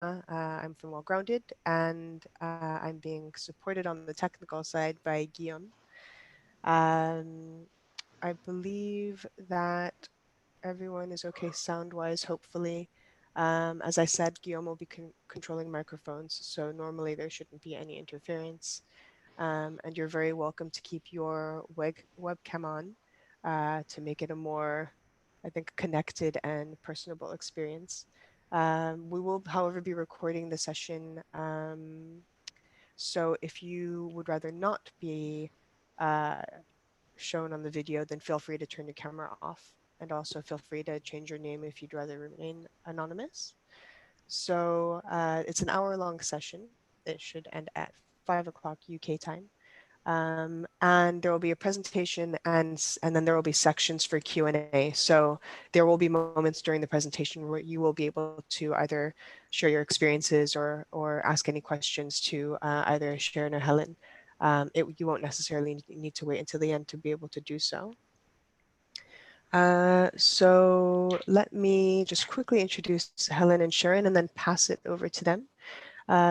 I'm from Well Grounded, and I'm being supported on the technical side by Guillaume. Um, I believe that everyone is okay sound-wise, hopefully. As I said, Guillaume will be controlling microphones, so normally there shouldn't be any interference. And you're very welcome to keep your webcam on to make it a more, I think, connected and personable experience. We will, however, be recording the session. So if you would rather not be uh, shown on the video, then feel free to turn your camera off. And also feel free to change your name if you'd rather remain anonymous. So it's an hour-long session. It should end at 5 o'clock UK time. And there will be a presentation and then there will be sections for Q&A. So there will be moments during the presentation where you will be able to either share your experiences or ask any questions to either Sharon or Helen. You won't necessarily need to wait until the end to be able to do so. So let me just quickly introduce Helen and Sharon and then pass it over to them.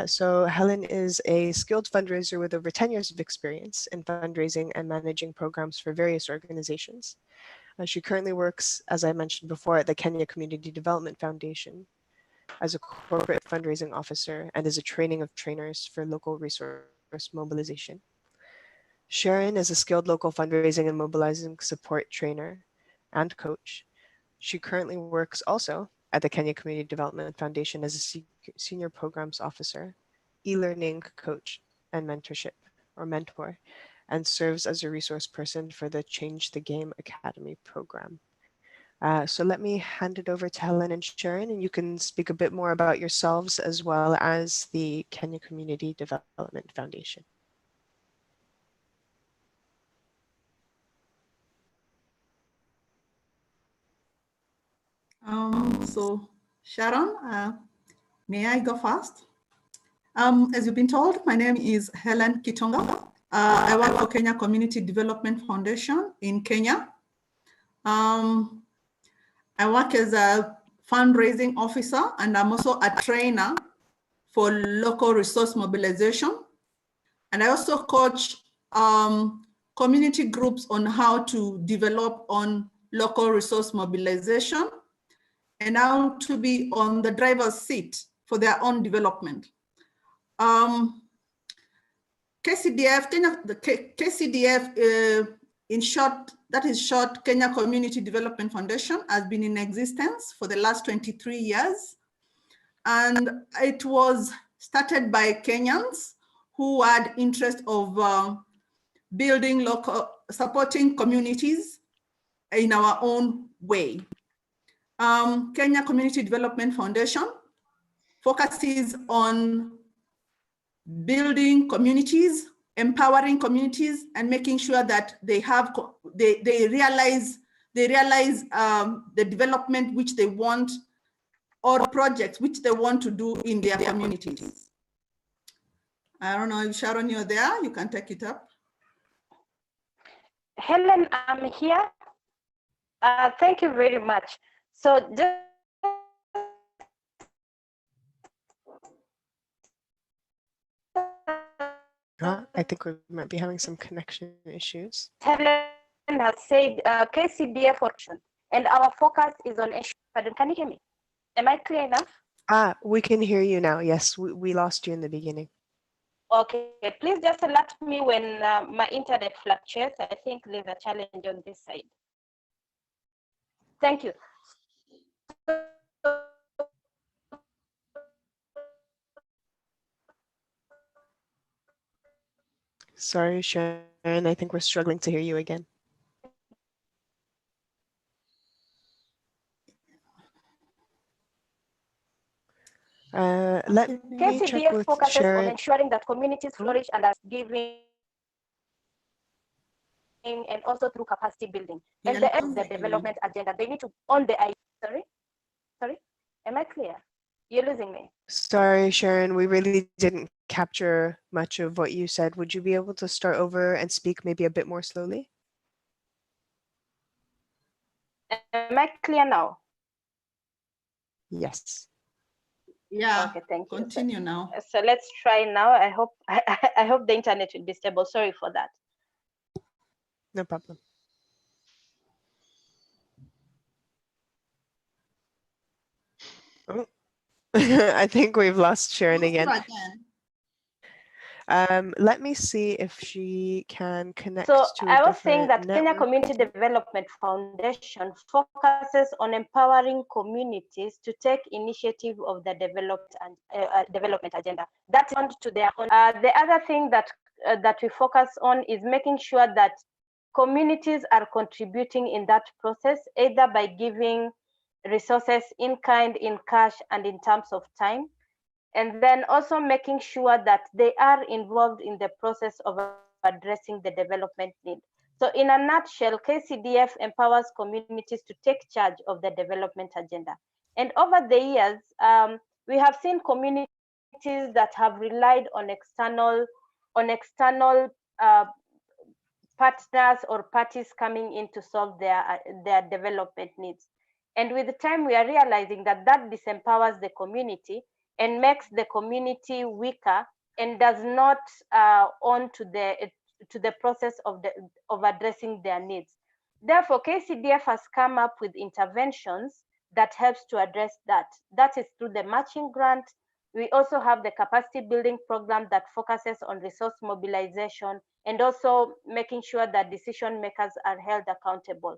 So Helen is a skilled fundraiser with over 10 years of experience in fundraising and managing programs for various organizations. She currently works, as I mentioned before, at the Kenya Community Development Foundation as a corporate fundraising officer and is a training of trainers for local resource mobilization. Sharon is a skilled local fundraising and mobilizing support trainer and coach. She currently works also at the Kenya Community Development Foundation as a senior programs officer, e-learning coach, and mentorship or mentor, and serves as a resource person for the Change the Game Academy program. So let me hand it over to Helen and Sharon, and you can speak a bit more about yourselves as well as the Kenya Community Development Foundation. So Sharon, may I go first? As you've been told, my name is Helen Kitonga. I work for Kenya Community Development Foundation in Kenya. I work as a fundraising officer, and I'm also a trainer for local resource mobilization. And I also coach community groups on how to develop on local resource mobilization and how to be on the driver's seat for their own development. KCDF, in short, that is short, Kenya Community Development Foundation, has been in existence for the last 23 years. And it was started by Kenyans who had interest of building local, supporting communities in our own way. Kenya Community Development Foundation focuses on building communities, empowering communities, and making sure that they have they realize the development which they want or projects which they want to do in their communities. I don't know if Sharon, you're there, you can take it up. Helen, I'm here. Thank you very much. So just I think we might be having some connection issues. Helen has said KCDF option, and our focus is on issue. Pardon, can you hear me? Am I clear enough? We can hear you now. Yes, we lost you in the beginning. Okay, please just alert me when my internet fluctuates. I think there's a challenge on this side. Thank you. Sorry, Sharon, I think we're struggling to hear you again. Let me check with focuses Sharon. on ensuring that communities flourish and are giving and also through capacity building. And the development agenda, they need to own the idea. Sorry, am I clear? You're losing me. Sorry, Sharon, we really didn't capture much of what you said. Would you be able to start over and speak maybe a bit more slowly? Am I clear now? Yes. Yeah. Okay, thank you. Continue now. So let's try now. I hope I hope the internet will be stable. Sorry for that. No problem. Oh. I think we've lost Sharon again. Let me see if she can connect So to a I was saying different that Kenya network. Community Development Foundation focuses on empowering communities to take initiative of the development agenda. That's on to their own. The other thing that we focus on is making sure that communities are contributing in that process, either by giving resources in kind, in cash, and in terms of time. And then also making sure that they are involved in the process of addressing the development need. So in a nutshell, KCDF empowers communities to take charge of the development agenda. And over the years, we have seen communities that have relied on external partners or parties coming in to solve their development needs. And with time, we are realizing that disempowers the community and makes the community weaker and does not on to the process of addressing their needs. Therefore, KCDF has come up with interventions that helps to address that. That is through the matching grant. We also have the capacity building program that focuses on resource mobilization and also making sure that decision makers are held accountable.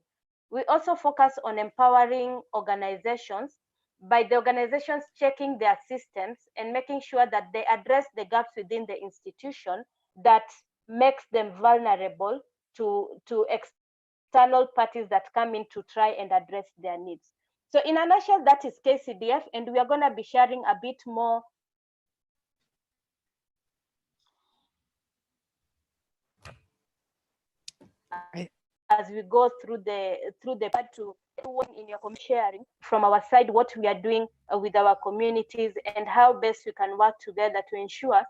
We also focus on empowering organizations by the organizations checking their systems and making sure that they address the gaps within the institution that makes them vulnerable to external parties that come in to try and address their needs. So in a nutshell, that is KCDF, and we are going to be sharing a bit more as we go through the part to everyone in your sharing from our side what we are doing with our communities and how best we can work together to ensure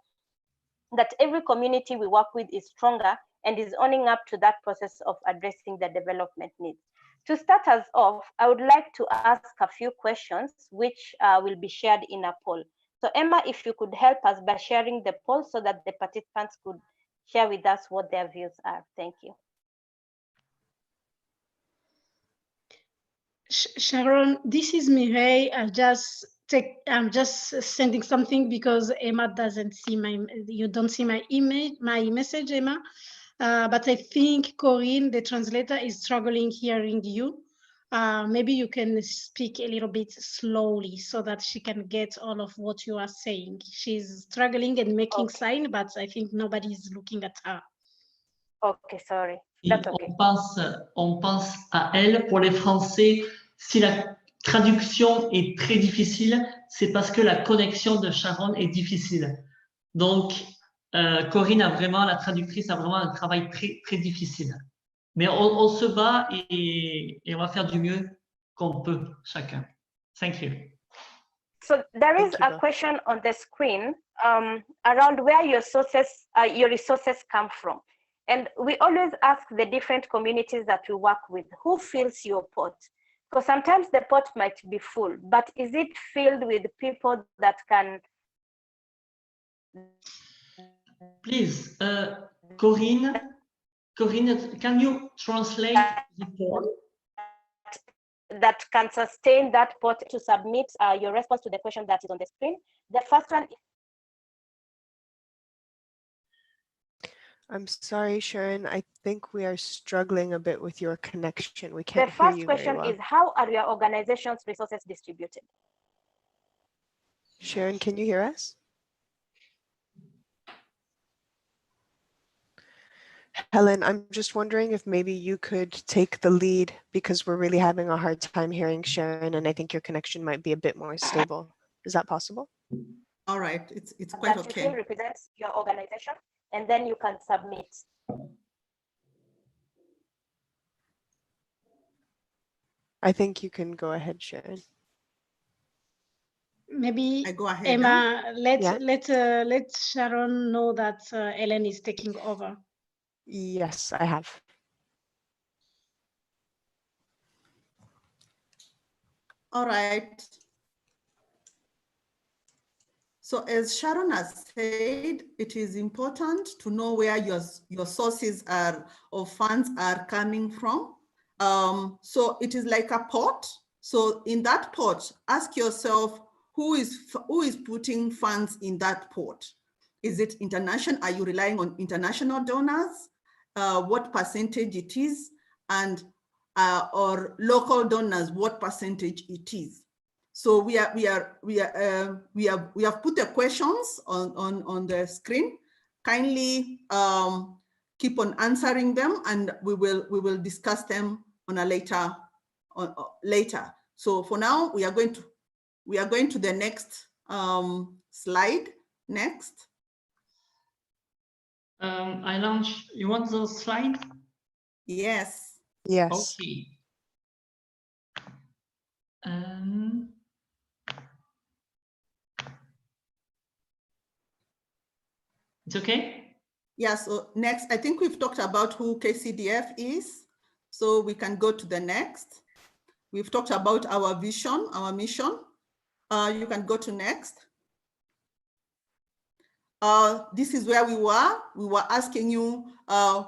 that every community we work with is stronger and is owning up to that process of addressing the development needs. To start us off, I would like to ask a few questions which will be shared in a poll. So Emma, if you could help us by sharing the poll so that the participants could share with us what their views are. Thank you. Sharon, this is Mireille. I'm just sending something because Emma doesn't see you don't see my message, Emma. But I think Corinne, the translator, is struggling hearing you. Maybe you can speak a little bit slowly so that she can get all of what you are saying. She's struggling and making signs, but I think nobody is looking at her. Okay, sorry. That's okay. On pense à elle. Pour les Français, si la traduction est très difficile, c'est parce que la connexion de Sharon est difficile. Donc, Corinne la traductrice a vraiment un travail très, très difficile. Mais on se bat et on va faire du mieux qu'on peut chacun. Thank you. So there is a question on the screen around where your resources come from. And we always ask the different communities that we work with, who fills your pot? Because sometimes the pot might be full, but is it filled with people that can... Please, Corinne, can you translate the poll? That can sustain that pot to submit your response to the question that is on the screen. The first one. I'm sorry, Sharon. I think we are struggling a bit with your connection. We can't hear you very well. The first question is, how are your organization's resources distributed? Sharon, can you hear us? Helen, I'm just wondering if maybe you could take the lead because we're really having a hard time hearing Sharon, and I think your connection might be a bit more stable. Is that possible? All right, it's quite okay. That represents your organization, and then you can submit. I think you can go ahead, Sharon. Maybe I go ahead, Emma, let Sharon know that Ellen is taking over. Yes, I have. All right. So as Sharon has said, it is important to know where your sources of funds are coming from. So it is like a pot. So in that pot, ask yourself, who is putting funds in that pot? Is it international? Are you relying on international donors? What percentage it is? And or local donors, what percentage it is? So we have put the questions on the screen. Kindly keep on answering them, and we will discuss them on a later. So for now, we are going to the next slide. Next. I launch. You want the slide? Yes. Yes. Okay. It's okay? Yeah, so next, I think we've talked about who KCDF is. So we can go to the next. We've talked about our vision, our mission. You can go to next. This is where we were. We were asking you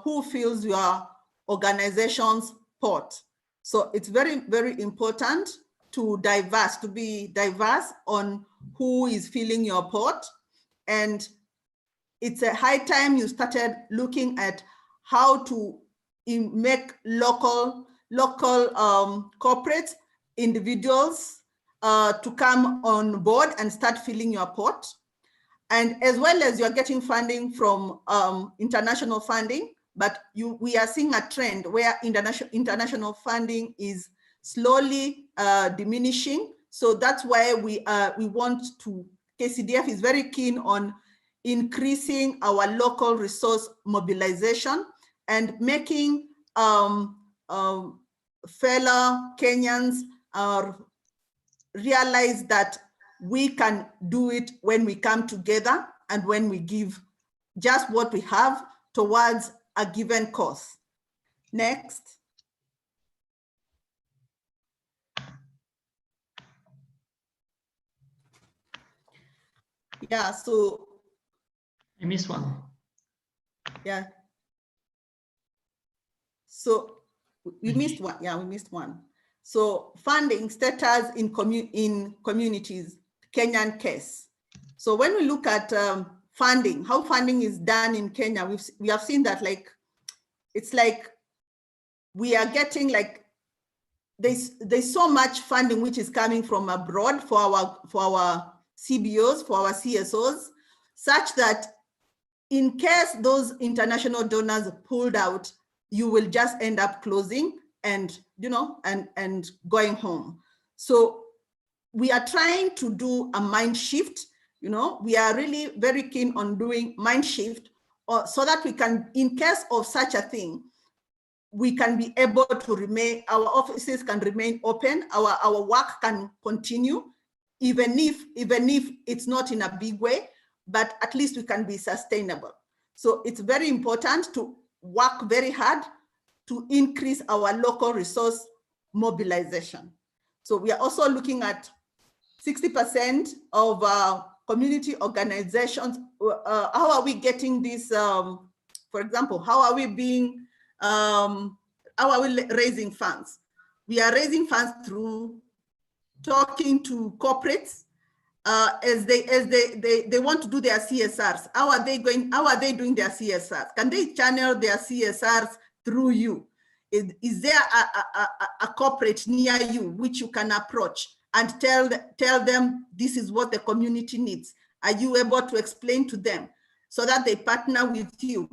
who fills your organization's pot. So it's very, very important to be diverse on who is filling your pot. And it's a high time you started looking at how to make local corporates, individuals to come on board and start filling your pot. And as well as you're getting funding from international funding, but we are seeing a trend where international funding is slowly diminishing. So that's why we want to, KCDF is very keen on increasing our local resource mobilization and making fellow Kenyans realize that we can do it when we come together and when we give just what we have towards a given cause. Next. Yeah, so. I missed one. Yeah. So we missed one. Yeah, we missed one. So funding status in communities, Kenyan case. So when we look at funding, how funding is done in Kenya, we have seen that it's like we are getting there's so much funding which is coming from abroad for our CBOs, for our CSOs, such that in case those international donors pulled out, you will just end up closing and and going home. So we are trying to do a mind shift. We are really very keen on doing mind shift so that we can, in case of such a thing, we can be able to remain, our offices can remain open, our work can continue, even if it's not in a big way, but at least we can be sustainable. So it's very important to work very hard to increase our local resource mobilization. So we are also looking at 60% of community organizations. How are we getting this? For example, how are we raising funds? We are raising funds through talking to corporates as they want to do their CSRs. How are they doing their CSRs? Can they channel their CSRs through you? Is there a corporate near you which you can approach and tell them this is what the community needs? Are you able to explain to them so that they partner with you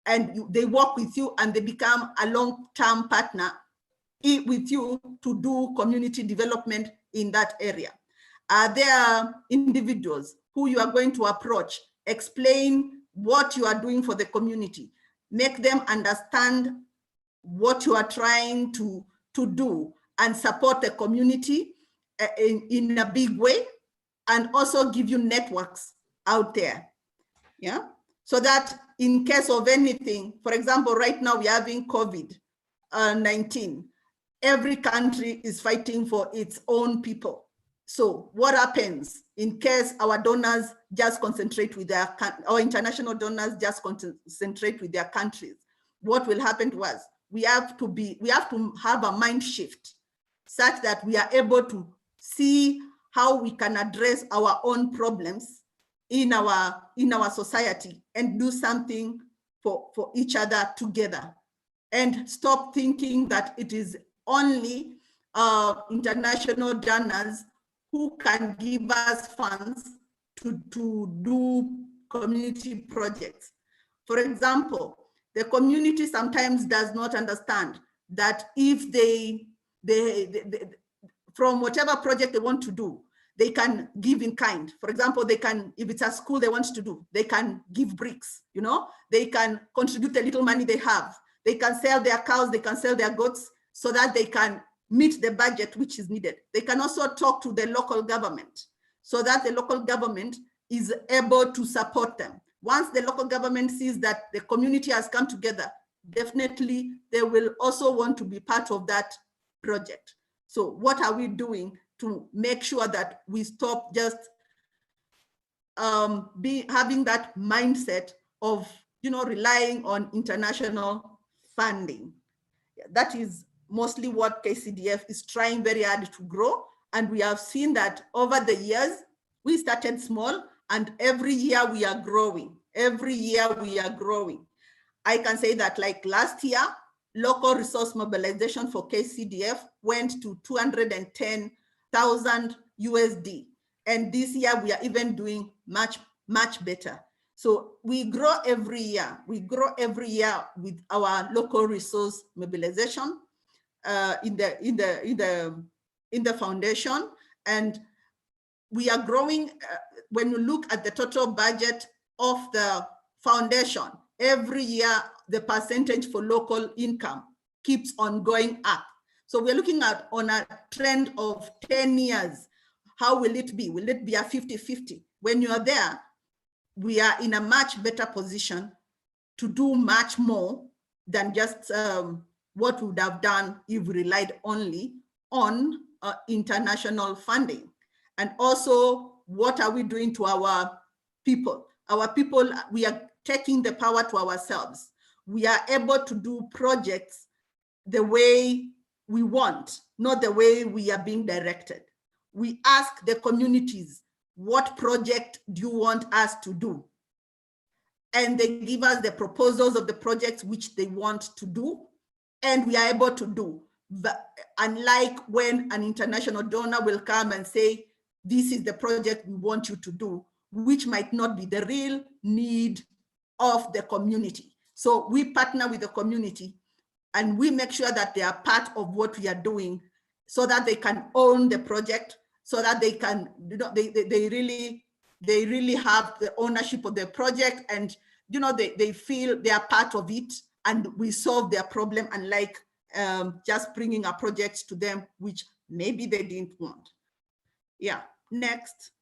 and they work with you and they become a long-term partner with you to do community development in that area? There are individuals who you are going to approach, explain what you are doing for the community, make them understand what you are trying to do and support the community in a big way, and also give you networks out there. Yeah, so that in case of anything, for example, right now we're having COVID-19. Every country is fighting for its own people. So what happens in case our donors just concentrate with our international donors just concentrate with their countries? What will happen to us? We have to have a mind shift such that we are able to see how we can address our own problems in our society and do something for each other together, and stop thinking that it is only international donors who can give us funds to do community projects. For example, the community sometimes does not understand that if they from whatever project they want to do, they can give in kind. For example, they can, if it's a school they want to do, they can give bricks, you know, they can contribute a little money they have. They can sell their cows, they can sell their goats so that they can meet the budget which is needed. They can also talk to the local government so that the local government is able to support them. Once the local government sees that the community has come together, definitely they will also want to be part of that project. So what are we doing to make sure that we stop just having that mindset of, you know, relying on international funding? That is mostly what KCDF is trying very hard to grow. And we have seen that over the years, we started small and every year we are growing. Every year we are growing. I can say that like last year, local resource mobilization for KCDF went to 210,000 USD. And this year we are even doing much better. So we grow every year. We grow every year with our local resource mobilization in the foundation, and we are growing. When you look at the total budget of the foundation, every year the percentage for local income keeps on going up. So we're looking at on a trend of 10 years. How will it be? Will it be a 50-50? When you are there, we are in a much better position to do much more than just what we would have done if we relied only on international funding. And also, what are we doing to our people? Our people, we are taking the power to ourselves. We are able to do projects the way we want, not the way we are being directed. We ask the communities, what project do you want us to do? And they give us the proposals of the projects which they want to do, and we are able to do. But unlike when an international donor will come and say, this is the project we want you to do, which might not be the real need of the community. So we partner with the community and we make sure that they are part of what we are doing so that they can own the project, so that they can, you know, they really have the ownership of the project, and you know, they feel they are part of it, and we solve their problem, unlike just bringing a project to them which maybe they didn't want. Yeah, next.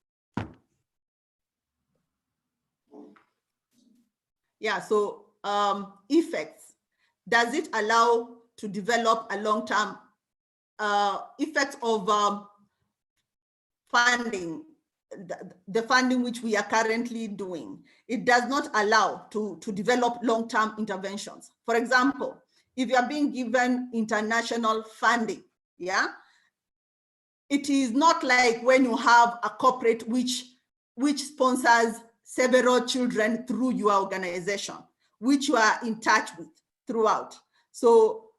Yeah, so effects. Does it allow to develop a long-term effects of funding, the funding which we are currently doing? It does not allow to develop long-term interventions. For example, if you are being given international funding, yeah, it is not like when you have a corporate which sponsors several children through your organization, which you are in touch with throughout. So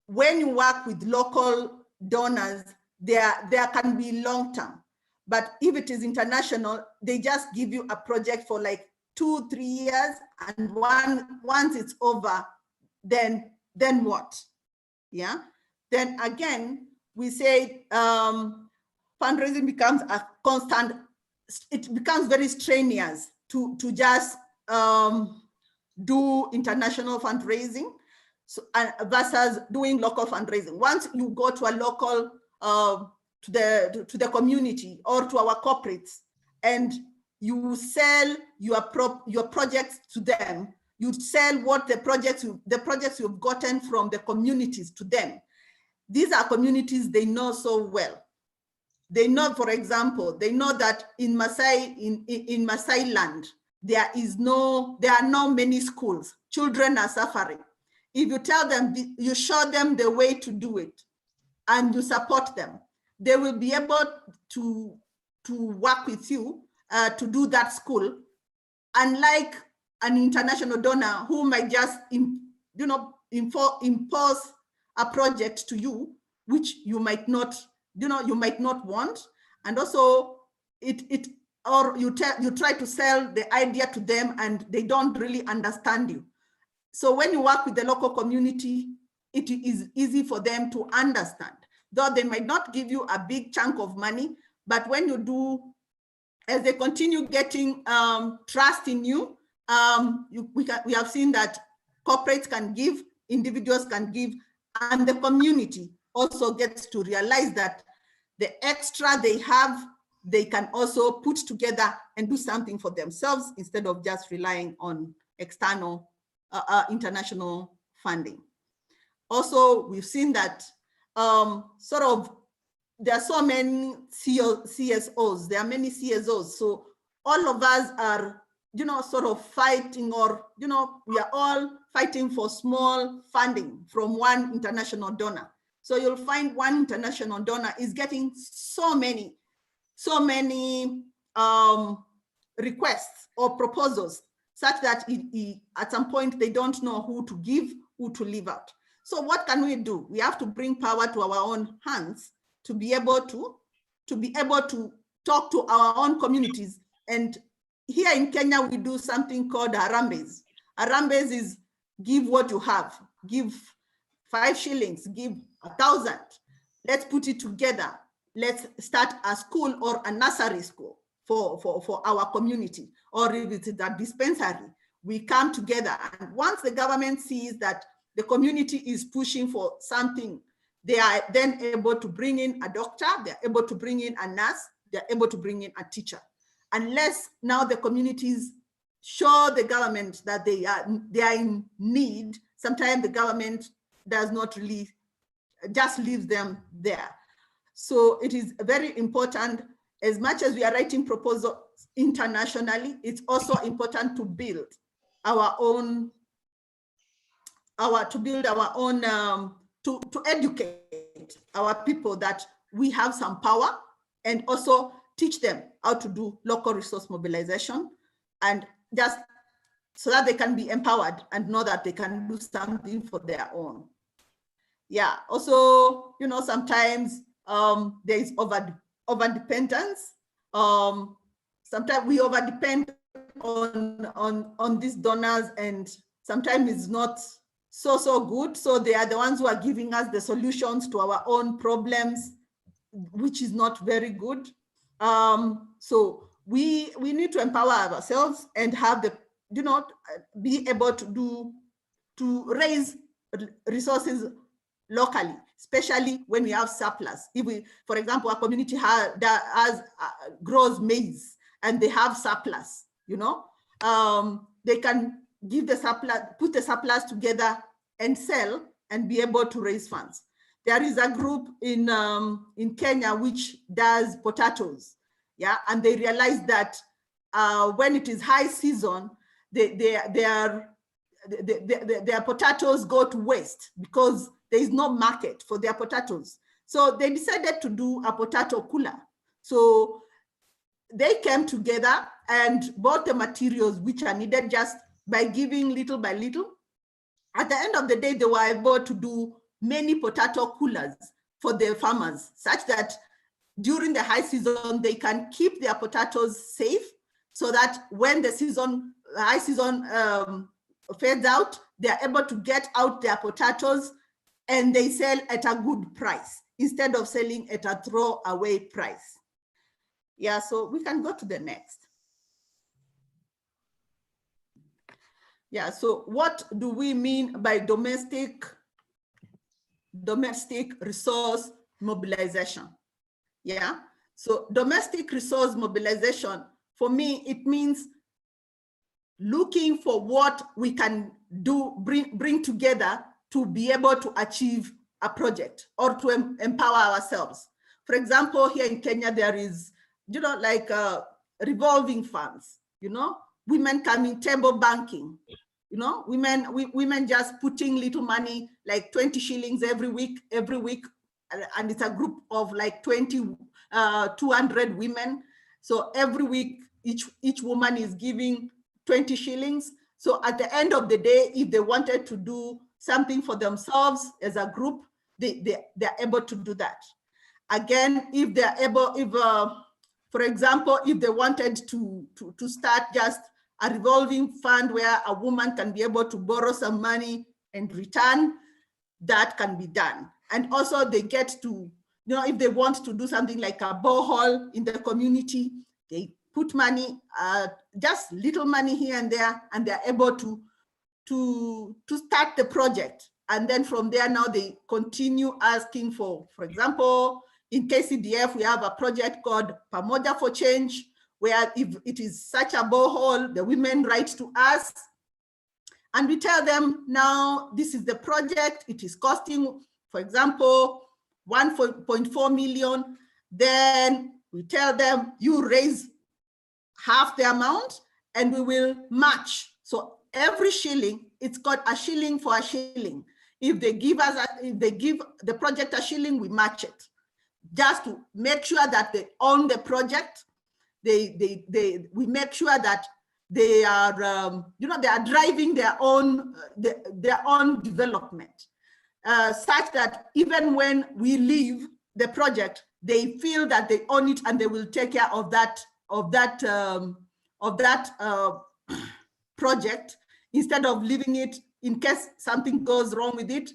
when you work with local donors, there can be long-term. But if it is international, they just give you a project for like 2-3 years, and once it's over, then what? Yeah. Then again, we say fundraising becomes a constant. It becomes very strenuous to just do international fundraising, so versus doing local fundraising. Once you go to a local to the community or to our corporates, and you sell your projects to them, you sell what the projects you've gotten from the communities to them. These are communities they know so well. They know, for example, they know that in Maasai land, there are not many schools. Children are suffering. If you tell them, you show them the way to do it, and you support them, they will be able to work with you to do that school. Unlike an international donor who might just impose a project to you, which you might not want, and also or you try to sell the idea to them and they don't really understand you. So when you work with the local community, it is easy for them to understand, though they might not give you a big chunk of money, but when you do, as they continue getting trust in you, we have seen that corporates can give, individuals can give, and the community also gets to realize that the extra they have, they can also put together and do something for themselves instead of just relying on external, international funding. Also, we've seen that there are so many CSOs, there are many CSOs. So all of us are, sort of fighting, or, we are all fighting for small funding from one international donor. So you'll find one international donor is getting so many requests or proposals, such that at some point they don't know who to give, who to leave out. So what can we do? We have to bring power to our own hands to be able to talk to our own communities. And here in Kenya, we do something called Harambes. Harambes is give what you have, give 5 shillings, give 1,000. Let's put it together. Let's start a school or a nursery school for our community, or if it's a dispensary, we come together. And once the government sees that the community is pushing for something, they are then able to bring in a doctor, they're able to bring in a nurse, they're able to bring in a teacher. Unless now the communities show the government that they are in need, sometimes the government does not really, just leaves them there. So it is very important, as much as we are writing proposals internationally, it's also important to build our own, to educate our people that we have some power, and also teach them how to do local resource mobilization, and just so that they can be empowered and know that they can do something for their own. Yeah, also, sometimes there is over-dependence. Sometimes we over-depend on these donors, and sometimes it's not so good. So they are the ones who are giving us the solutions to our own problems, which is not very good. So we need to empower ourselves and have the, be able to raise resources locally, especially when we have surplus. If we, for example, a community grows maize and they have surplus, they can give the surplus, put the surplus together and sell and be able to raise funds. There is a group in Kenya which does potatoes, yeah, and they realize that when it is high season, their potatoes go to waste because there is no market for their potatoes. So they decided to do a potato cooler. So they came together and bought the materials which are needed just by giving little by little. At the end of the day, they were able to do many potato coolers for their farmers, such that during the high season, they can keep their potatoes safe, so that when the high season fades out, they're able to get out their potatoes and they sell at a good price instead of selling at a throwaway price. Yeah, so we can go to the next. Yeah, so what do we mean by domestic resource mobilization? Yeah, so domestic resource mobilization, for me, it means looking for what we can do, bring together to be able to achieve a project or to empower ourselves. For example, here in Kenya, there is, like revolving funds, women coming table banking, women just putting little money, like 20 shillings every week, and it's a group of like 200 women. So every week, each woman is giving 20 shillings. So at the end of the day, if they wanted to do something for themselves as a group, they're able to do that. Again, if they're able, for example, if they wanted to start just a revolving fund where a woman can be able to borrow some money and return, that can be done. And also they get to, if they want to do something like a borehole in the community, they put money, just little money here and there, and they're able to start the project. And then from there, now they continue asking for example, in KCDF, we have a project called Pamoja for Change, where if it is such a borehole, the women write to us and we tell them, now this is the project, it is costing, for example, 1.4 million. Then we tell them, you raise half the amount and we will match. So every shilling, it's called a shilling for a shilling. If they give the project a shilling, we match it, just to make sure that they own the project. We make sure that they are, they are driving their own development, such that even when we leave the project, they feel that they own it and they will take care of that project, instead of leaving it in case something goes wrong with it.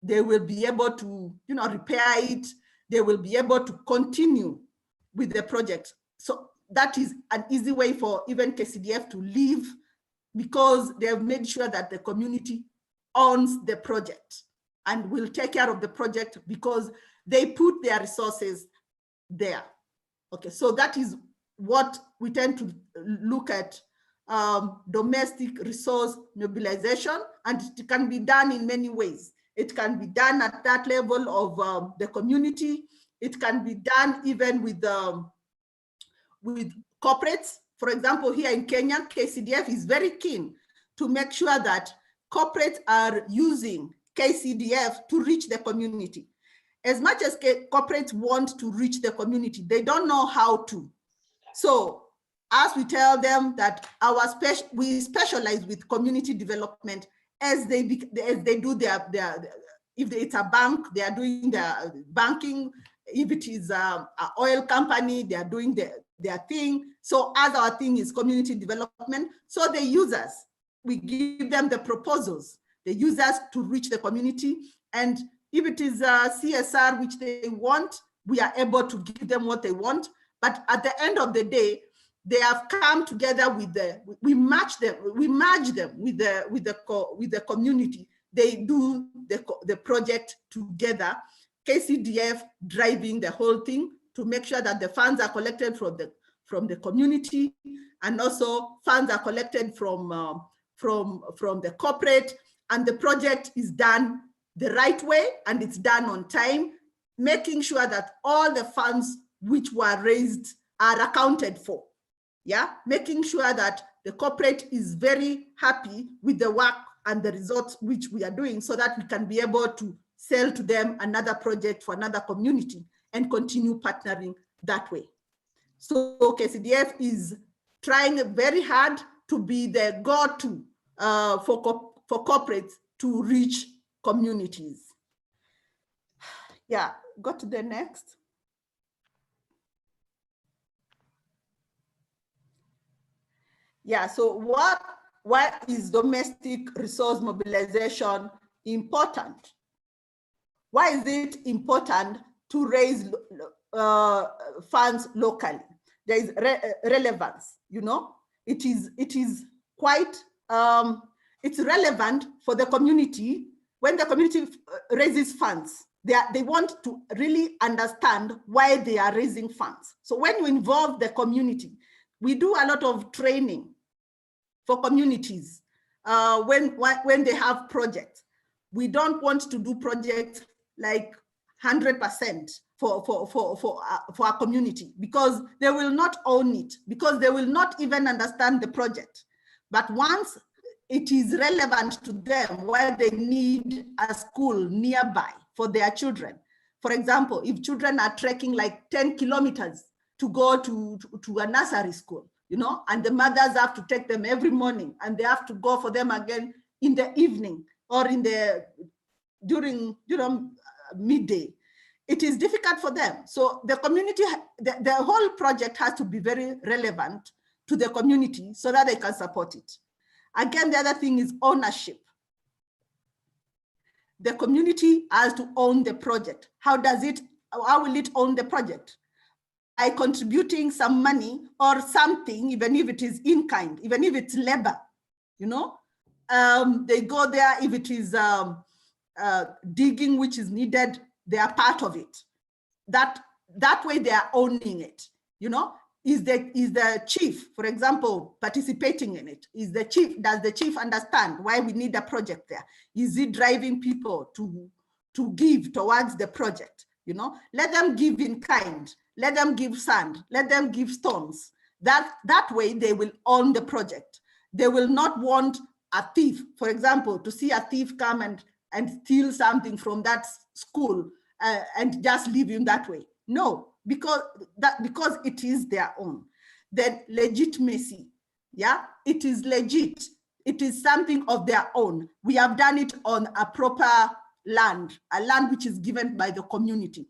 They will be able to, repair it. They will be able to continue with the project. So that is an easy way for even KCDF to live, because they have made sure that the community owns the project and will take care of the project because they put their resources there. Okay, so that is what we tend to look at, domestic resource mobilization, and it can be done in many ways. It can be done at that level of the community. It can be done even with corporates. For example, here in Kenya, KCDF is very keen to make sure that corporates are using KCDF to reach the community. As much as corporates want to reach the community, they don't know how to. So as we tell them that we specialize with community development, as they do their if it's a bank, they are doing their banking. If it is an oil company, they are doing their thing. So as our thing is community development, so they use us. We give them the proposals. They use us to reach the community. And if it is a CSR which they want, we are able to give them what they want. But at the end of the day, they have come together with we merge them with the community. They do the project together. KCDF driving the whole thing to make sure that the funds are collected from the community, and also funds are collected from the corporate, and the project is done the right way and it's done on time, making sure that all the funds which were raised are accounted for. Yeah, making sure that the corporate is very happy with the work and the results which we are doing, so that we can be able to sell to them another project for another community and continue partnering that way. So KCDF is trying very hard to be the go-to for corporates to reach communities. Yeah, go to the next. Yeah, so why is domestic resource mobilization important? Why is it important to raise funds locally? There is relevance, it is quite, it's relevant for the community. When the community raises funds, they want to really understand why they are raising funds. So when you involve the community, we do a lot of training for communities when they have projects. We don't want to do projects like 100% for our community, because they will not own it, because they will not even understand the project. But once it is relevant to them, where they need a school nearby for their children. For example, if children are trekking like 10 kilometers to go to a nursery school, and the mothers have to take them every morning, and they have to go for them again in the evening or during midday, it is difficult for them. So the community, the whole project has to be very relevant to the community so that they can support it. Again, the other thing is ownership. The community has to own the project. How will it own the project? By contributing some money or something, even if it is in kind, even if it's labor, they go there. If it is digging which is needed, they are part of it. That way they are owning it. Is the chief, for example, participating in it? Does the chief understand why we need a project there? Is he driving people to give towards the project? Let them give in kind, let them give sand, let them give stones. That way they will own the project. They will not want a thief, for example, to see a thief come and steal something from that school and just leave him that way. No, because it is their own. Then legitimacy, it is legit. It is something of their own. We have done it on a proper land, a land which is given by the community.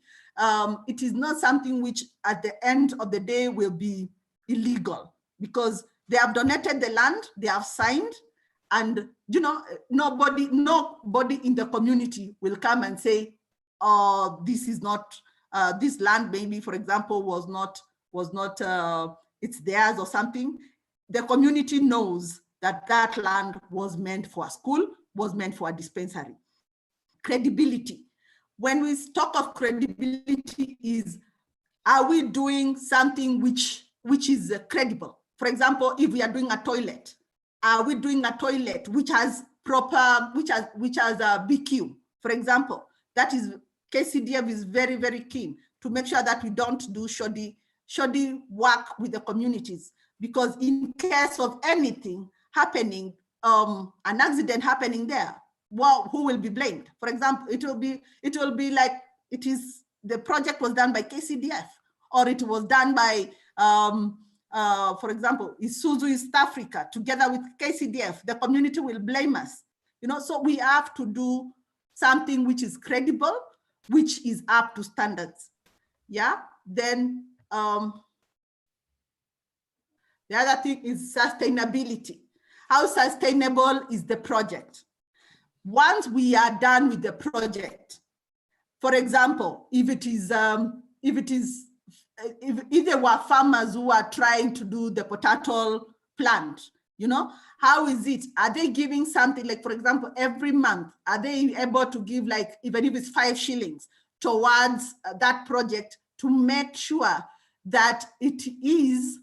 It is not something which at the end of the day will be illegal, because they have donated the land, they have signed, and nobody in the community will come and say, oh, this is not, this land maybe, for example, was not it's theirs or something. The community knows that land was meant for a school, was meant for a dispensary. Credibility. When we talk of credibility, are we doing something which is credible? For example, if we are doing a toilet, are we doing a toilet which has a BQ, for example? That is, KCDF is very, very keen to make sure that we don't do shoddy work with the communities, because in case of anything happening, an accident happening there, well, who will be blamed? For example, it will be like the project was done by KCDF, or it was done by for example, Isuzu East Africa together with KCDF. The community will blame us. So we have to do something which is credible, which is up to standards. Then the other thing is sustainability. How sustainable is the project? Once we are done with the project, for example, if there were farmers who are trying to do the potato plant, how is it? Are they giving something, like, for example, every month, are they able to give, like, even if it's 5 shillings towards that project to make sure that it is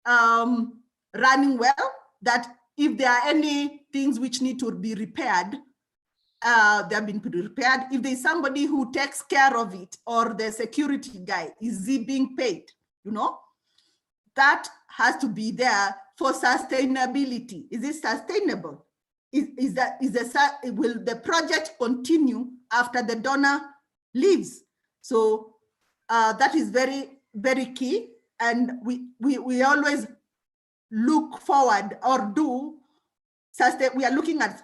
running well, that if there are any things which need to be repaired, they have been repaired. If there's somebody who takes care of it, or the security guy, is he being paid? That has to be there for sustainability. Is it sustainable? Will the project continue after the donor leaves? So that is very, very key. And we always look forward, or we are looking at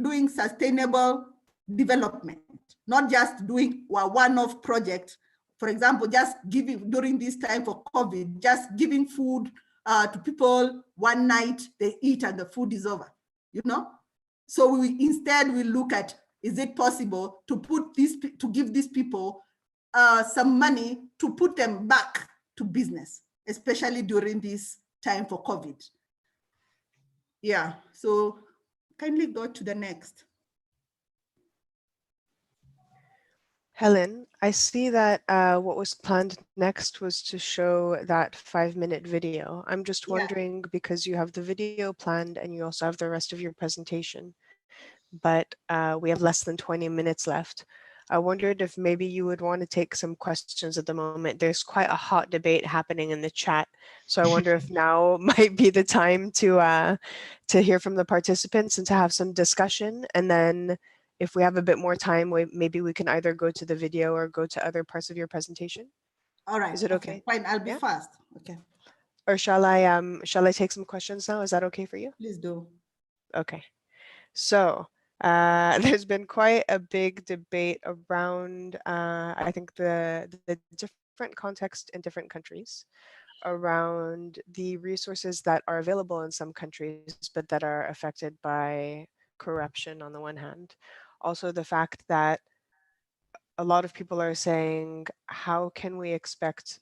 doing sustainable development, not just doing a one-off project. For example, just giving, during this time for COVID, just giving food to people one night, they eat and the food is over, So instead we look at, is it possible to give these people some money to put them back to business, especially during this time for COVID. Yeah, so kindly go to the next. Helen, I see that what was planned next was to show that 5-minute video. I'm just wondering, because you have the video planned and you also have the rest of your presentation, but we have less than 20 minutes left. I wondered if maybe you would want to take some questions at the moment. There's quite a hot debate happening in the chat. So I wonder if now might be the time to hear from the participants and to have some discussion. And then if we have a bit more time, maybe we can either go to the video or go to other parts of your presentation. All right. Is it okay? Fine, I'll be Yeah? fast. Okay. Or shall I take some questions now? Is that okay for you? Please do. Okay. So there's been quite a big debate around, I think, the different context in different countries around the resources that are available in some countries, but that are affected by corruption on the one hand. Also, the fact that a lot of people are saying, how can we expect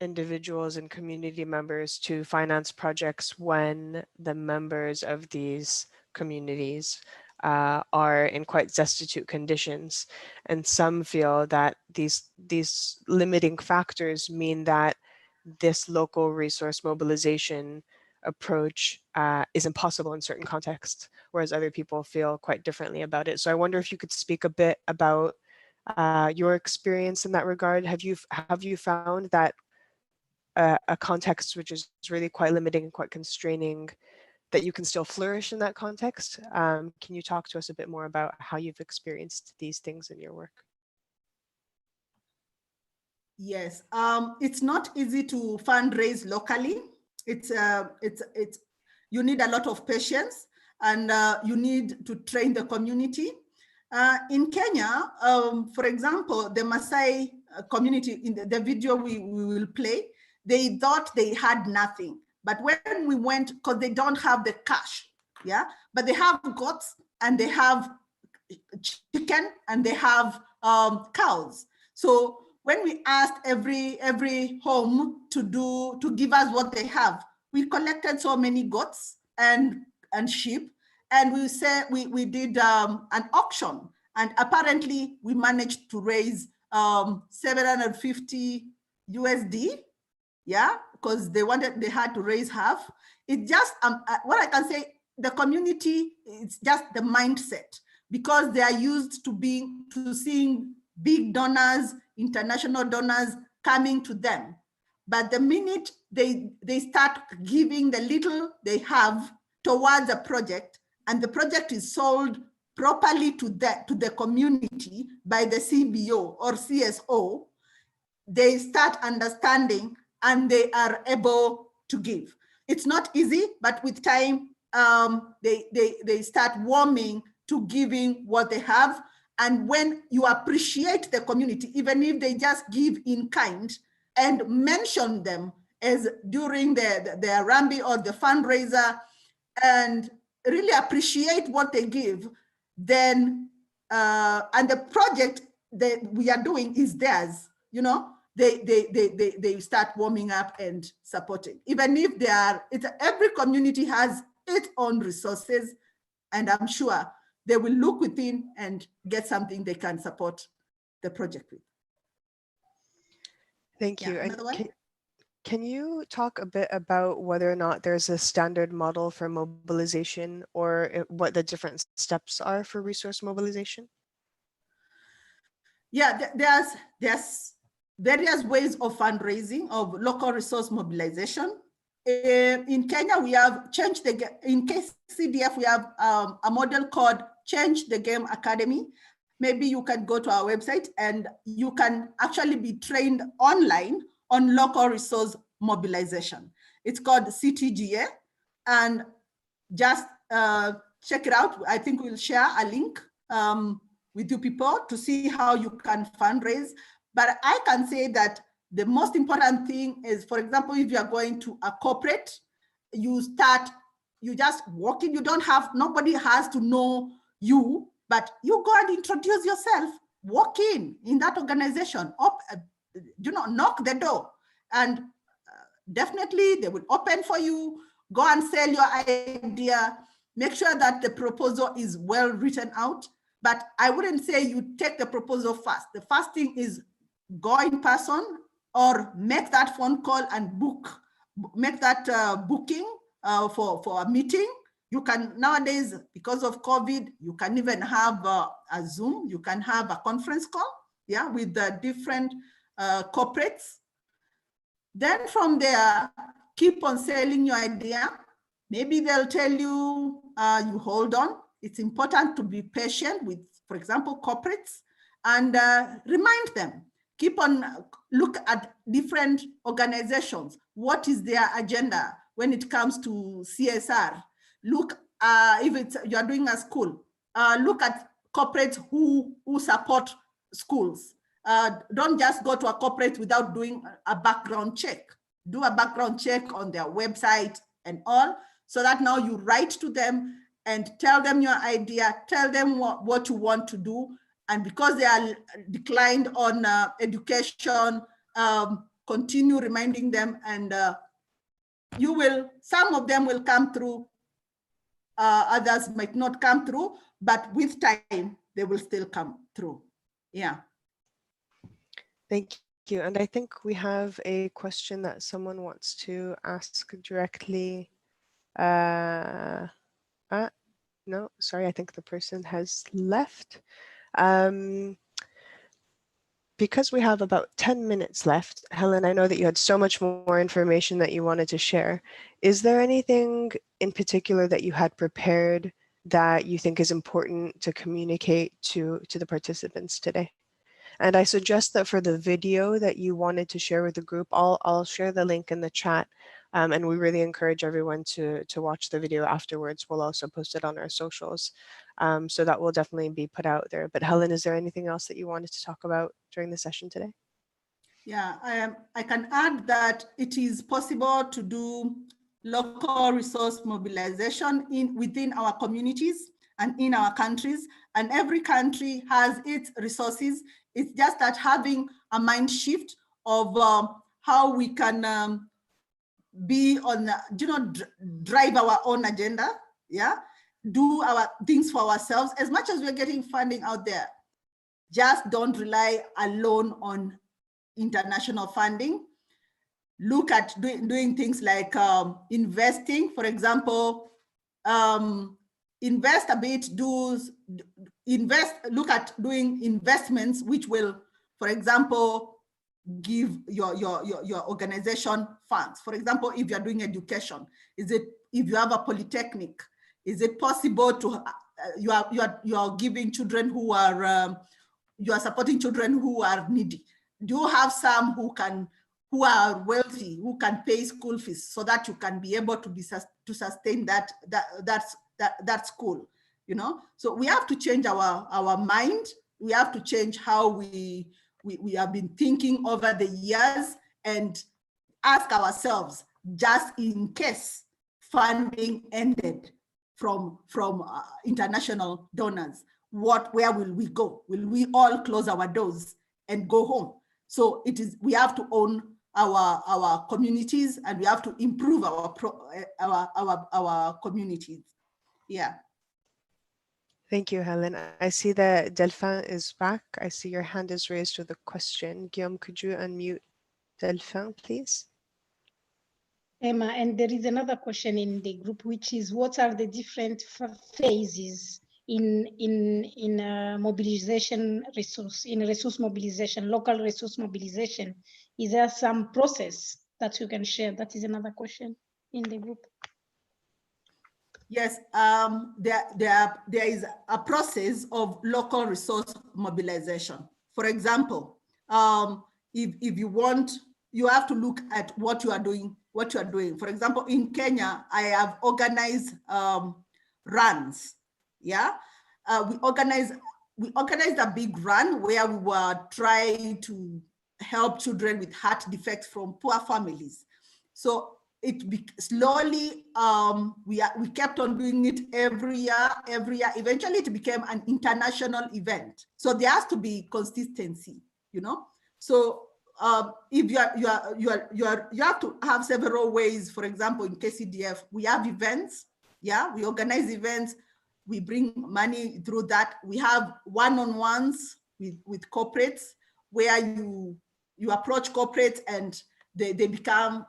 individuals and community members to finance projects when the members of these communities are in quite destitute conditions? And some feel that these limiting factors mean that this local resource mobilization approach is impossible in certain contexts, whereas other people feel quite differently about it. So I wonder if you could speak a bit about your experience in that regard. Have you found that a context which is really quite limiting and quite constraining, that you can still flourish in that context? Can you talk to us a bit more about how you've experienced these things in your work? Yes, it's not easy to fundraise locally. It's you need a lot of patience, and you need to train the community. In Kenya, for example, the Maasai community, in the video we will play, they thought they had nothing. But when we went, because they don't have the cash, yeah, but they have goats and they have chicken and they have cows. So when we asked every home to give us what they have, we collected so many goats and sheep, and we did an auction, and apparently we managed to raise 750 USD, yeah, because they had to raise half. It just what I can say, the community, it's just the mindset, because they are used to seeing big donors, international donors coming to them. But the minute they start giving the little they have towards a project, and the project is sold properly to the community by the CBO or CSO, they start understanding and they are able to give. It's not easy, but with time, they start warming to giving what they have. And when you appreciate the community, even if they just give in kind, and mention them as during the Rambi or the fundraiser, and really appreciate what they give, then and the project that we are doing is theirs, you know, they start warming up and supporting. Even if every community has its own resources, and I'm sure they will look within and get something they can support the project with. Thank you. Yeah, And can you talk a bit about whether or not there's a standard model for mobilization, or what the different steps are for resource mobilization? Yeah, there's various ways of fundraising, of local resource mobilization. In Kenya, we have in KCDF, we have a model called Change the Game Academy. Maybe you can go to our website and you can actually be trained online on local resource mobilization. It's called CTGA, and just check it out. I think we'll share a link with you people to see how you can fundraise. But I can say that the most important thing is, for example, if you are going to a corporate, you just walk in, nobody has to know you, but you go and introduce yourself, walk in that organization, knock the door, and definitely they will open for you, go and sell your idea, make sure that the proposal is well written out. But I wouldn't say you take the proposal first. The first thing is go in person or make that phone call and make that booking for a meeting, You can nowadays, because of COVID, you can even have a Zoom, you can have a conference call, yeah, with the different corporates. Then from there, keep on selling your idea. Maybe they'll tell you, you hold on. It's important to be patient with, for example, corporates, and remind them. Keep on look at different organizations. What is their agenda when it comes to CSR? Look, if you're doing a school, look at corporates who support schools. Don't just go to a corporate without doing a background check. Do a background check on their website and all, so that now you write to them and tell them your idea, tell them what you want to do. And because they are declined on education, continue reminding them, and some of them will come through, others might not come through, but with time, they will still come through. Yeah. Thank you. And I think we have a question that someone wants to ask directly. No, sorry, I think the person has left. Because we have about 10 minutes left, Helen, I know that you had so much more information that you wanted to share. Is there anything in particular that you had prepared that you think is important to communicate to the participants today? And I suggest that for the video that you wanted to share with the group, I'll share the link in the chat. And we really encourage everyone to watch the video afterwards. We'll also post it on our socials. So that will definitely be put out there. But Helen, is there anything else that you wanted to talk about during the session today? Yeah, I can add that it is possible to do local resource mobilization within our communities and in our countries, and every country has its resources. It's just that having a mind shift of how we can be on, drive our own agenda, yeah, do our things for ourselves. As much as we're getting funding out there, just don't rely alone on international funding. Look at doing things like investing, for example, invest a bit, look at doing investments which will, for example, give your organization funds. For example, if you're doing education, if you have a polytechnic, is it possible to, you are giving children who are, you are supporting children who are needy? Do you have some who are wealthy, who can pay school fees so that you can be able to sustain that school, So we have to change our mind. We have to change how we have been thinking over the years, and ask ourselves, just in case funding ended from international donors, where will we go? Will we all close our doors and go home? So we have to own our communities, and we have to improve our communities. Yeah. Thank you, Helen. I see that Delphin is back. I see your hand is raised with a question. Guillaume, could you unmute Delphin, please? Emma, and there is another question in the group, which is, what are the different phases in mobilization resource mobilization, local resource mobilization? Is there some process that you can share? That is another question in the group. Yes, there is a process of local resource mobilization. For example, if you want, you have to look at what you are doing. For example, in Kenya, I have organized runs. Yeah, we organized a big run where we were trying to help children with heart defects from poor families. So slowly, we kept on doing it every year. Eventually, it became an international event. So there has to be consistency, So if you have to have several ways. For example, in KCDF, we have events. Yeah, we organize events. We bring money through that. We have one-on-ones with corporates, where you approach corporates and they become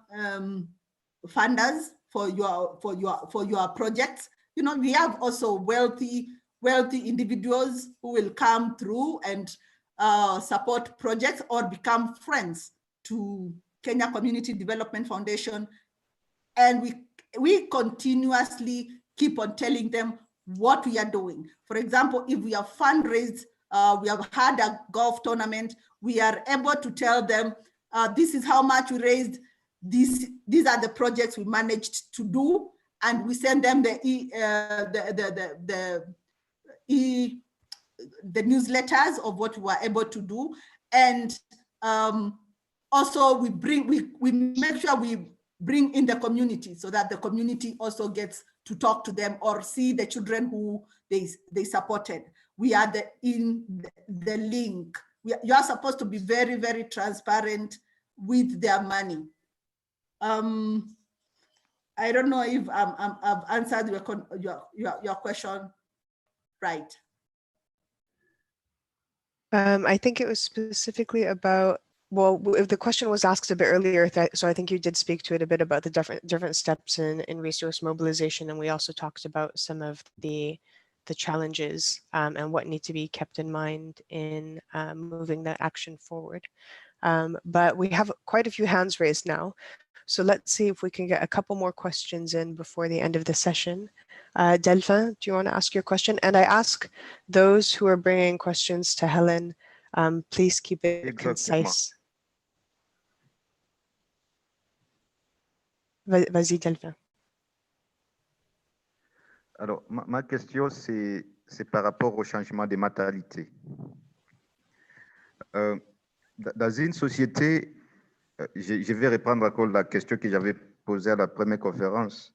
funders for your projects. you know, we have also wealthy individuals who will come through and support projects or become friends to Kenya Community Development Foundation. And we continuously keep on telling them what we are doing. For example, if we have fundraised, we have had a golf tournament, we are able to tell them, this is how much we raised, these are the projects we managed to do, and we send them the newsletters of what we were able to do. And also we make sure we bring in the community so that the community also gets to talk to them or see the children who they supported. We are in the link. You are supposed to be very, very transparent with their money. I don't know if I've answered your question right. I think it was specifically about, well, if the question was asked a bit earlier, so I think you did speak to it a bit about the different steps in resource mobilization, and we also talked about some of the challenges and what need to be kept in mind in moving that action forward. But we have quite a few hands raised now, so let's see if we can get a couple more questions in before the end of the session. Delphin, do you want to ask your question? And I ask those who are bringing questions to Helen, please keep it concise. Vas-y, Delphin. Alors, ma question, c'est par rapport au changement des mentalités. Dans une société, je vais reprendre encore la question que j'avais posée à la première conférence.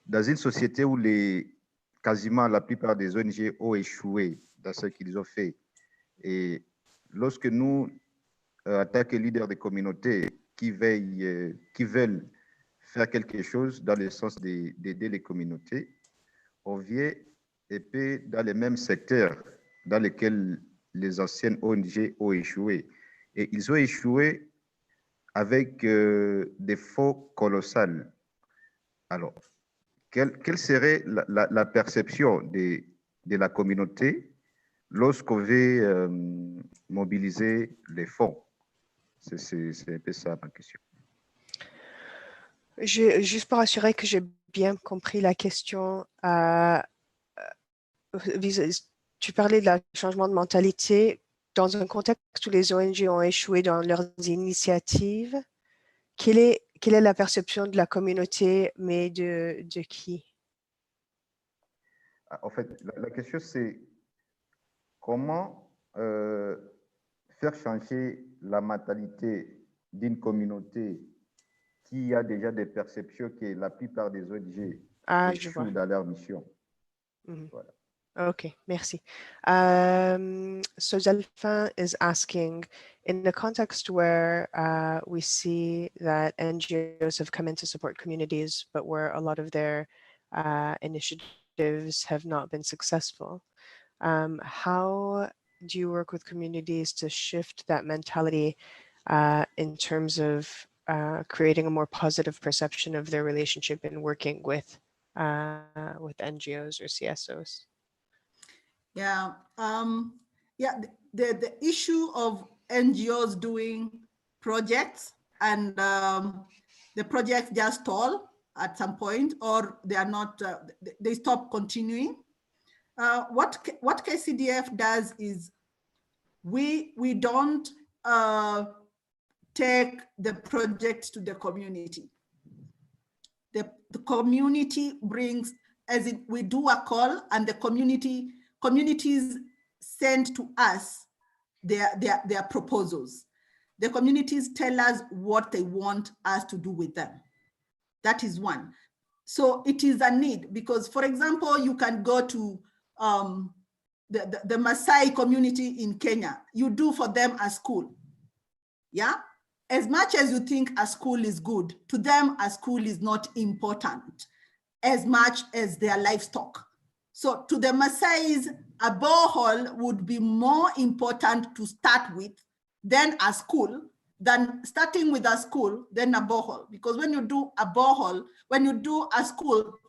Dans une société où quasiment la plupart des ONG ont échoué dans ce qu'ils ont fait, et lorsque nous, en tant que leaders des communautés qui veulent faire quelque chose dans le sens d'aider les communautés, on vient et puis dans les mêmes secteurs dans lesquels les anciennes ONG ont échoué. Et ils ont échoué avec des fonds colossaux. Alors, quelle serait la perception de la communauté lorsqu'on veut mobiliser les fonds? C'est un peu ça ma question. Juste pour assurer que j'ai bien compris la question, tu parlais de changement de mentalité dans un contexte où les ONG ont échoué dans leurs initiatives. Quelle est la perception de la communauté, mais de qui? En fait, la question c'est comment faire changer la mentalité d'une communauté qui a déjà des perceptions que la plupart des ONG échouent dans leur mission. Voilà. Okay, merci. So Delphin is asking, in the context where we see that NGOs have come in to support communities, but where a lot of their initiatives have not been successful, how do you work with communities to shift that mentality in terms of creating a more positive perception of their relationship in working with NGOs or CSOs? Yeah, the issue of NGOs doing projects and the projects just stall at some point, or they are not, they stop continuing. What KCDF does is we don't take the project to the community. The community brings, as in we do a call, and the communities send to us their proposals. The communities tell us what they want us to do with them. That is one. So it is a need, because, for example, you can go to the Maasai community in Kenya. You do for them a school. Yeah? As much as you think a school is good, to them a school is not important as much as their livestock. So to the Maasais, a borehole would be more important to start with than a school, than starting with a school, then a borehole. Because when you do a borehole, when you do a school,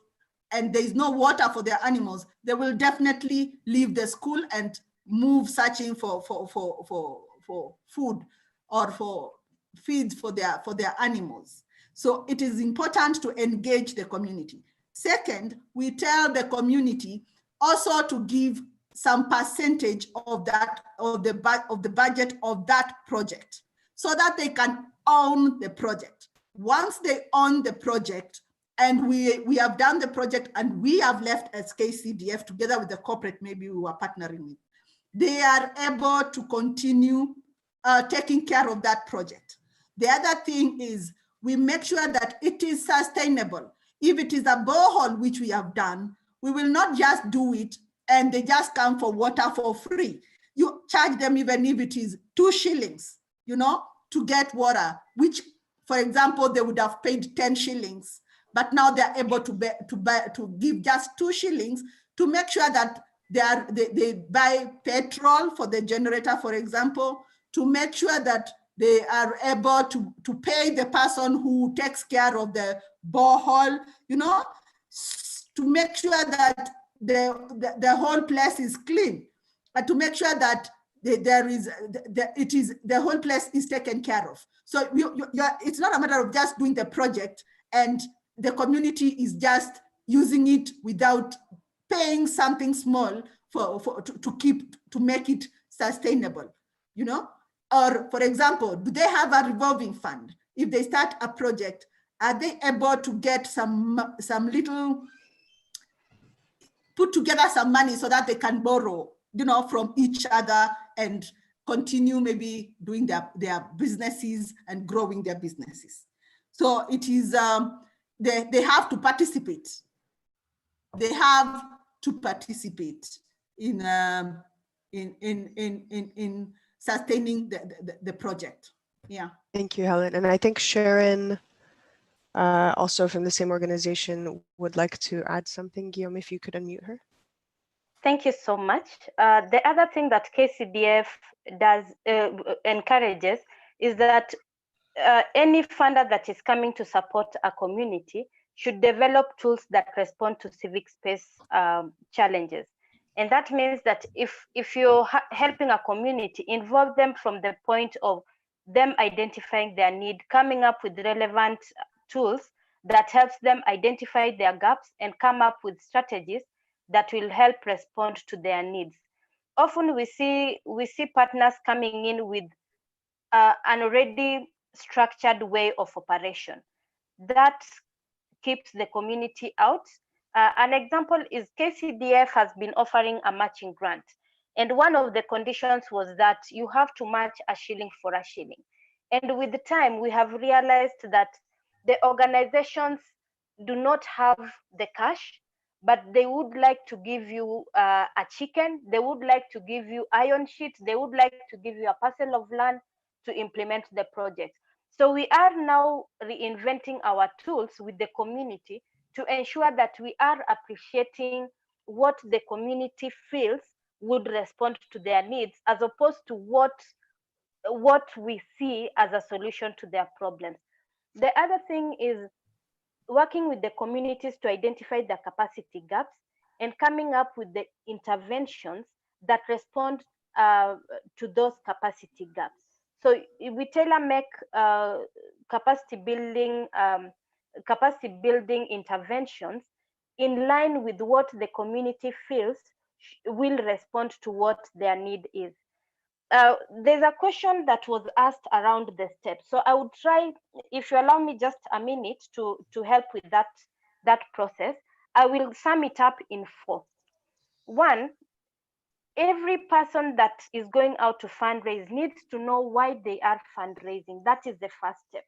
and there is no water for their animals, they will definitely leave the school and move searching for food or for feeds for their animals. So it is important to engage the community. Second, we tell the community also to give some percentage of that of the budget of that project, so that they can own the project. Once they own the project, and we have done the project and we have left as KCDF together with the corporate maybe we were partnering with, they are able to continue taking care of that project. The other thing is we make sure that it is sustainable. If it is a borehole, which we have done, we will not just do it and they just come for water for free. You charge them even if it is 2 shillings, you know, to get water, which, for example, they would have paid 10 shillings, but now they're able to give just 2 shillings to make sure that they buy petrol for the generator, for example, to make sure that they are able to pay the person who takes care of the borehole, you know, to make sure that the whole place is clean, and to make sure that the whole place is taken care of. So it's not a matter of just doing the project and the community is just using it without paying something small to make it sustainable, you know? Or for example, do they have a revolving fund? If they start a project, are they able to get some little, put together some money so that they can borrow, you know, from each other and continue maybe doing their businesses and growing their businesses? So it is, they have to participate. They have to participate in sustaining the project. Yeah. Thank you, Helen. And I think Sharon, also from the same organization, would like to add something. Guillaume, if you could unmute her. Thank you so much. The other thing that KCDF does encourages is that any funder that is coming to support a community should develop tools that respond to civic space challenges. And that means that if you're helping a community, involve them from the point of them identifying their need, coming up with relevant tools that helps them identify their gaps and come up with strategies that will help respond to their needs. Often we see partners coming in with an already structured way of operation that keeps the community out. An example is KCDF has been offering a matching grant. And one of the conditions was that you have to match a shilling for a shilling. And with the time, we have realized that the organizations do not have the cash, but they would like to give you a chicken, they would like to give you iron sheets, they would like to give you a parcel of land to implement the project. So we are now reinventing our tools with the community to ensure that we are appreciating what the community feels would respond to their needs, as opposed to what we see as a solution to their problems. The other thing is working with the communities to identify their capacity gaps and coming up with the interventions that respond to those capacity gaps. So we tailor make capacity building interventions in line with what the community feels will respond to what their need is. There's a question that was asked around the steps. So I would try, if you allow me just a minute to help with that process. I will sum it up in 4. 1, every person that is going out to fundraise needs to know why they are fundraising. That is the first step.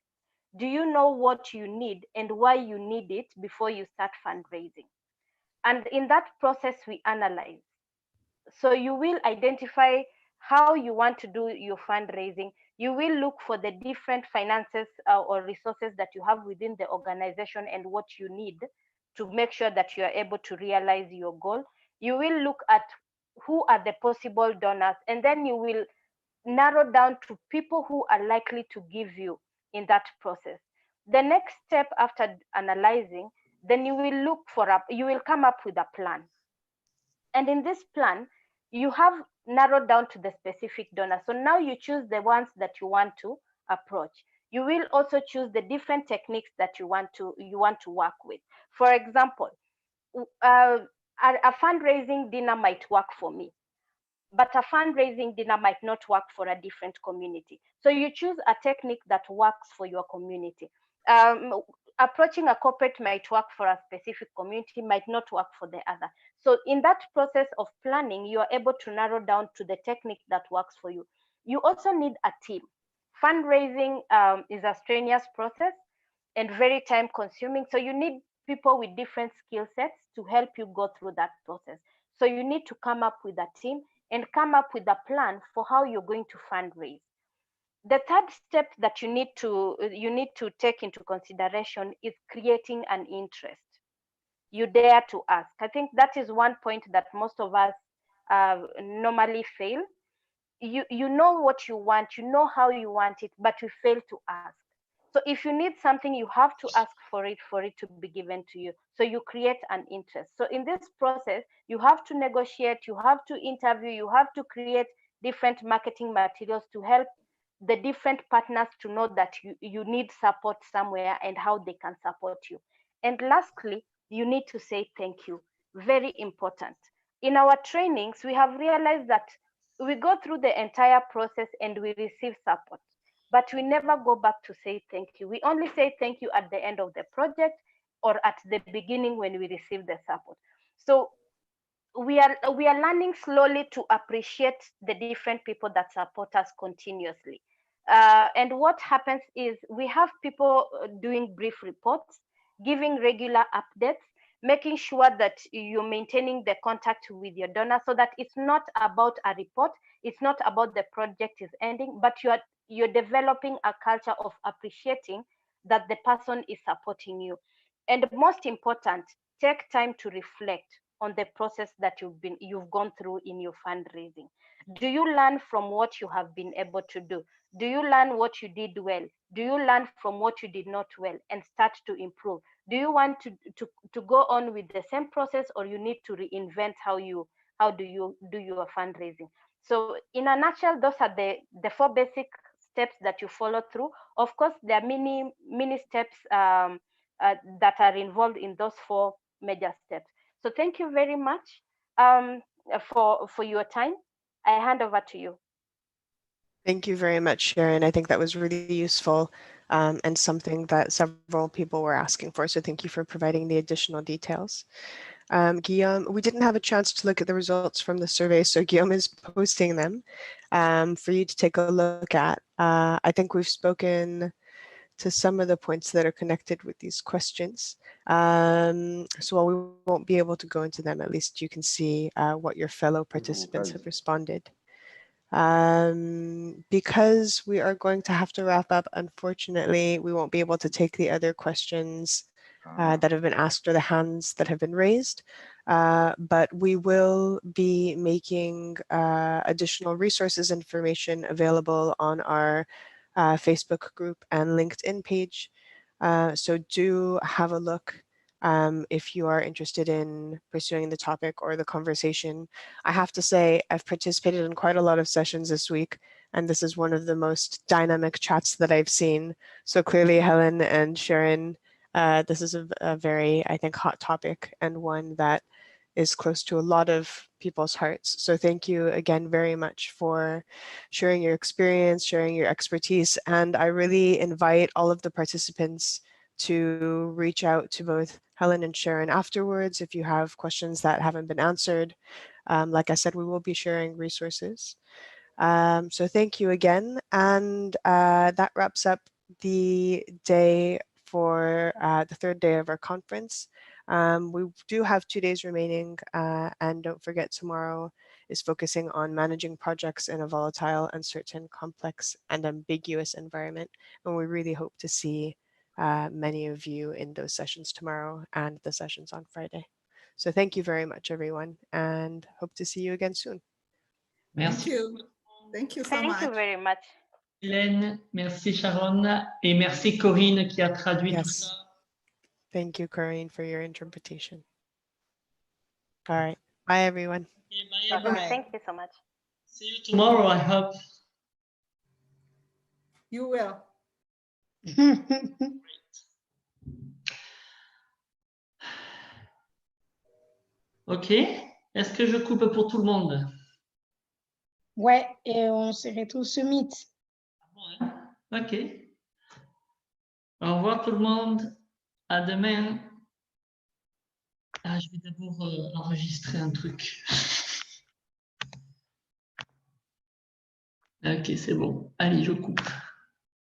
Do you know what you need and why you need it before you start fundraising? And in that process, we analyze. So you will identify how you want to do your fundraising. You will look for the different finances or resources that you have within the organization and what you need to make sure that you are able to realize your goal. You will look at who are the possible donors, and then you will narrow down to people who are likely to give you in that process. The next step after analyzing, then you will come up with a plan. And in this plan, you have narrowed down to the specific donor. So now you choose the ones that you want to approach. You will also choose the different techniques that you want to work with. For example, a fundraising dinner might work for me, but a fundraising dinner might not work for a different community. So you choose a technique that works for your community. Approaching a corporate might work for a specific community, might not work for the other. So in that process of planning, you are able to narrow down to the technique that works for you. You also need a team. Fundraising is a strenuous process and very time consuming. So you need people with different skill sets to help you go through that process. So you need to come up with a team and come up with a plan for how you're going to fundraise. The third step that you need to take into consideration is creating an interest. You dare to ask. I think that is one point that most of us normally fail. You know what you want, you know how you want it, but you fail to ask. So if you need something, you have to ask for it to be given to you. So you create an interest. So in this process, you have to negotiate, you have to interview, you have to create different marketing materials to help the different partners to know that you need support somewhere and how they can support you. And lastly, you need to say thank you. Very important. In our trainings, we have realized that we go through the entire process and we receive support, but we never go back to say thank you. We only say thank you at the end of the project or at the beginning when we receive the support. So we are learning slowly to appreciate the different people that support us continuously. And what happens is we have people doing brief reports, giving regular updates, making sure that you're maintaining the contact with your donor so that it's not about a report, it's not about the project is ending, but you're developing a culture of appreciating that the person is supporting you. And most important, take time to reflect on the process that you've gone through in your fundraising. Do you learn from what you have been able to do? Do you learn what you did well? Do you learn from what you did not well and start to improve? Do you want to go on with the same process, or you need to reinvent how do you do your fundraising? So in a nutshell, those are the 4 basic steps that you follow through. Of course, there are many steps that are involved in those 4 major steps. So thank you very much for your time. I hand over to you. Thank you very much, Sharon. I think that was really useful and something that several people were asking for. So thank you for providing the additional details. Guillaume, we didn't have a chance to look at the results from the survey, so Guillaume is posting them for you to take a look at. I think we've spoken to some of the points that are connected with these questions. So while we won't be able to go into them, at least you can see what your fellow participants have responded. Because we are going to have to wrap up, unfortunately, we won't be able to take the other questions that have been asked or the hands that have been raised, but we will be making additional resources information available on our Facebook group and LinkedIn page. So do have a look if you are interested in pursuing the topic or the conversation. I have to say, I've participated in quite a lot of sessions this week, and this is one of the most dynamic chats that I've seen. So clearly, Helen and Sharon, this is a very, I think, hot topic and one that is close to a lot of people's hearts. So thank you again very much for sharing your experience, sharing your expertise, and I really invite all of the participants to reach out to both Helen and Sharon afterwards if you have questions that haven't been answered. Like I said, we will be sharing resources. So thank you again. And that wraps up the day for the 3rd day of our conference. We do have 2 days remaining, and don't forget, tomorrow is focusing on managing projects in a volatile, uncertain, complex, and ambiguous environment. And we really hope to see many of you in those sessions tomorrow and the sessions on Friday. So thank you very much, everyone, and hope to see you again soon. Merci. Thank you. Thank you so much. Thank you very much. Hélène, merci Sharon, et merci Corinne qui a traduit tout ça. Thank you, Corinne, for your interpretation. All right. Bye, everyone. Okay, thank you so much. See you tomorrow, I hope. You will. OK. Est-ce que je coupe pour tout le monde? Ouais, et on serait tous ce mythe. OK. Au revoir tout le monde. À demain. Ah, je vais d'abord enregistrer un truc. OK, c'est bon. Allez, je coupe.